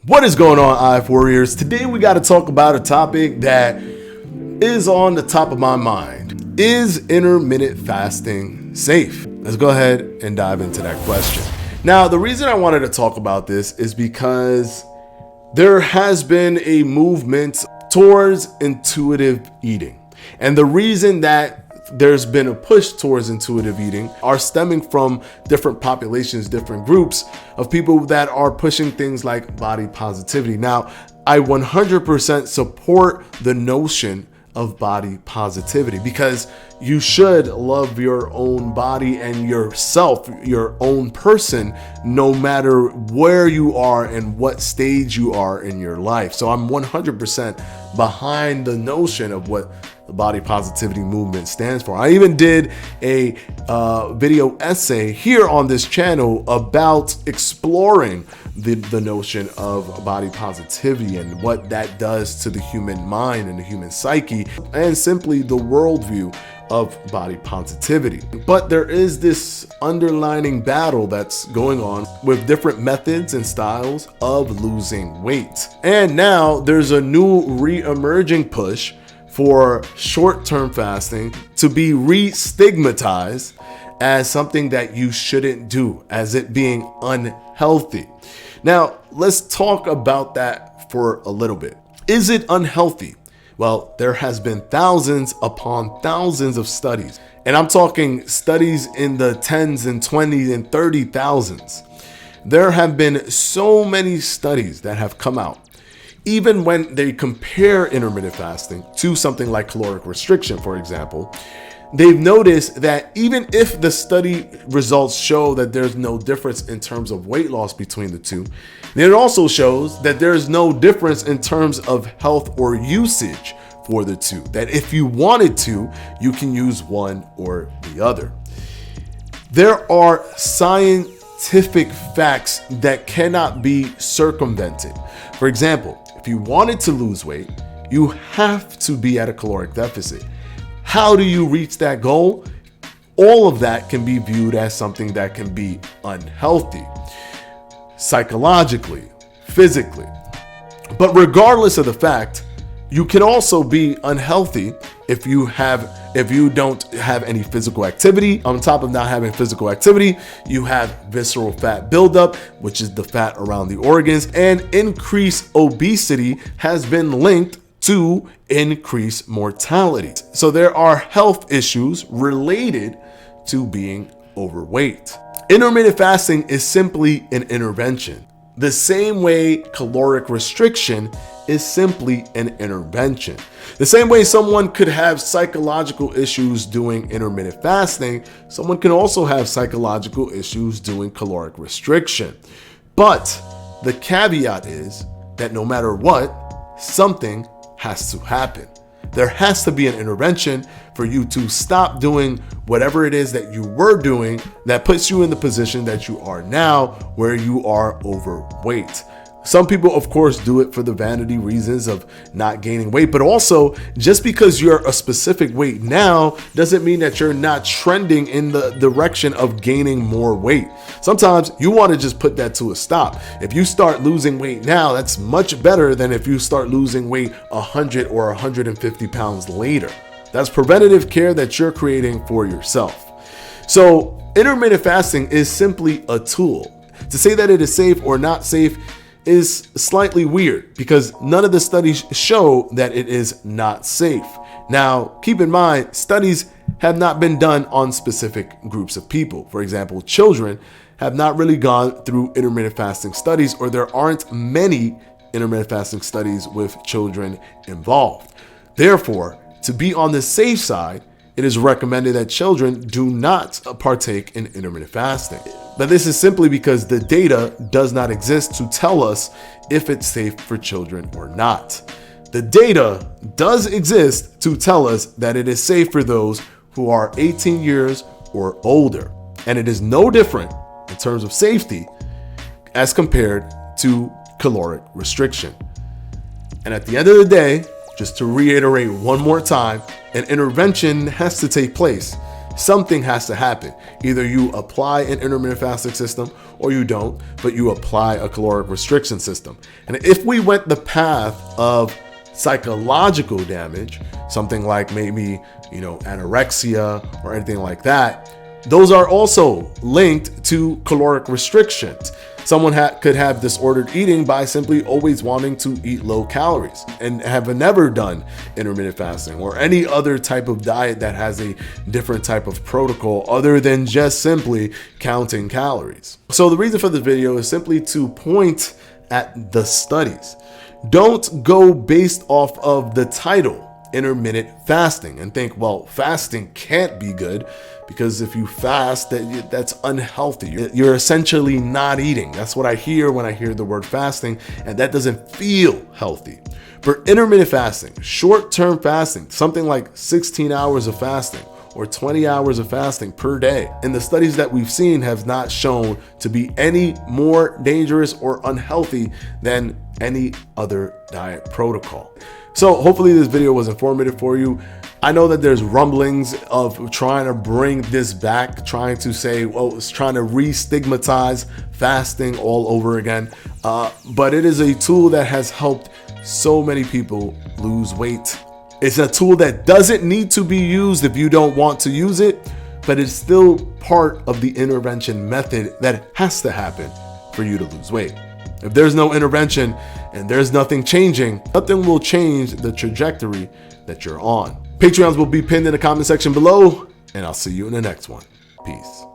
What is going on, IF Warriors? Today we got to talk about a topic that is on the top of my mind. Is intermittent fasting safe? Let's go ahead and dive into that question. Now, the reason I wanted to talk about this is because there has been a movement towards intuitive eating. And the reason that there's been a push towards intuitive eating are stemming from different populations, different groups of people that are pushing things like body positivity. Now, I 100% support the notion of body positivity because you should love your own body and yourself, your own person, no matter where you are and what stage you are in your life. So I'm 100% behind the notion of what the body positivity movement stands for. I even did a video essay here on this channel about exploring the notion of body positivity and what that does to the human mind and the human psyche and simply the worldview of body positivity. But there is this underlining battle that's going on with different methods and styles of losing weight. And now there's a new re-emerging push for short-term fasting to be re-stigmatized as something that you shouldn't do, as it being unhealthy. Now, let's talk about that for a little bit. Is it unhealthy? Well, there has been thousands upon thousands of studies, and I'm talking studies in the tens and 20s and 30,000s. There have been so many studies that have come out. Even when they compare intermittent fasting to something like caloric restriction, for example, they've noticed that even if the study results show that there's no difference in terms of weight loss between the two, it also shows that there's no difference in terms of health or usage for the two. That if you wanted to, you can use one or the other. There are scientific facts that cannot be circumvented. For example, if you wanted to lose weight, you have to be at a caloric deficit. How do you reach that goal? All of that can be viewed as something that can be unhealthy, psychologically, physically. But regardless of the fact, you can also be unhealthy if you don't have any physical activity. On top of not having physical activity, you have visceral fat buildup, which is the fat around the organs, and increased obesity has been linked to increased mortality. So there are health issues related to being overweight. Intermittent fasting is simply an intervention. The same way caloric restriction is simply an intervention. The same way someone could have psychological issues doing intermittent fasting, someone can also have psychological issues doing caloric restriction. But the caveat is that no matter what, something has to happen. There has to be an intervention for you to stop doing whatever it is that you were doing that puts you in the position that you are now, where you are overweight. Some people, of course, do it for the vanity reasons of not gaining weight, but also just because you're a specific weight now doesn't mean that you're not trending in the direction of gaining more weight. Sometimes you want to just put that to a stop. If you start losing weight now, that's much better than if you start losing weight 100 or 150 pounds later. That's preventative care that you're creating for yourself. So intermittent fasting is simply a tool. To say that it is safe or not safe is slightly weird because none of the studies show that it is not safe. Now, keep in mind, studies have not been done on specific groups of people. For example, children have not really gone through intermittent fasting studies, or there aren't many intermittent fasting studies with children involved. Therefore, to be on the safe side, it is recommended that children do not partake in intermittent fasting. But this is simply because the data does not exist to tell us if it's safe for children or not. The data does exist to tell us that it is safe for those who are 18 years or older. And it is no different in terms of safety as compared to caloric restriction. And at the end of the day, just to reiterate one more time, an intervention has to take place. something has to happen. Either you apply an intermittent fasting system or you don't, but you apply a caloric restriction system. And if we went the path of psychological damage, something like maybe, anorexia or anything like that, those are also linked to caloric restrictions. Someone could have disordered eating by simply always wanting to eat low calories and have never done intermittent fasting or any other type of diet that has a different type of protocol other than just simply counting calories. So the reason for this video is simply to point at the studies. Don't go based off of the title, intermittent fasting, and think, well, fasting can't be good because if you fast, that's unhealthy. You're essentially not eating. That's what I hear when I hear the word fasting, and that doesn't feel healthy. For intermittent fasting, short-term fasting, something like 16 hours of fasting or 20 hours of fasting per day, and the studies that we've seen have not shown to be any more dangerous or unhealthy than any other diet protocol. So hopefully this video was informative for you. I know that there's rumblings of trying to bring this back, trying to say, well, it's trying to re-stigmatize fasting all over again. But it is a tool that has helped so many people lose weight. It's a tool that doesn't need to be used if you don't want to use it, but it's still part of the intervention method that has to happen for you to lose weight. If there's no intervention and there's nothing changing, nothing will change the trajectory that you're on. Patreons will be pinned in the comment section below, and I'll see you in the next one. Peace.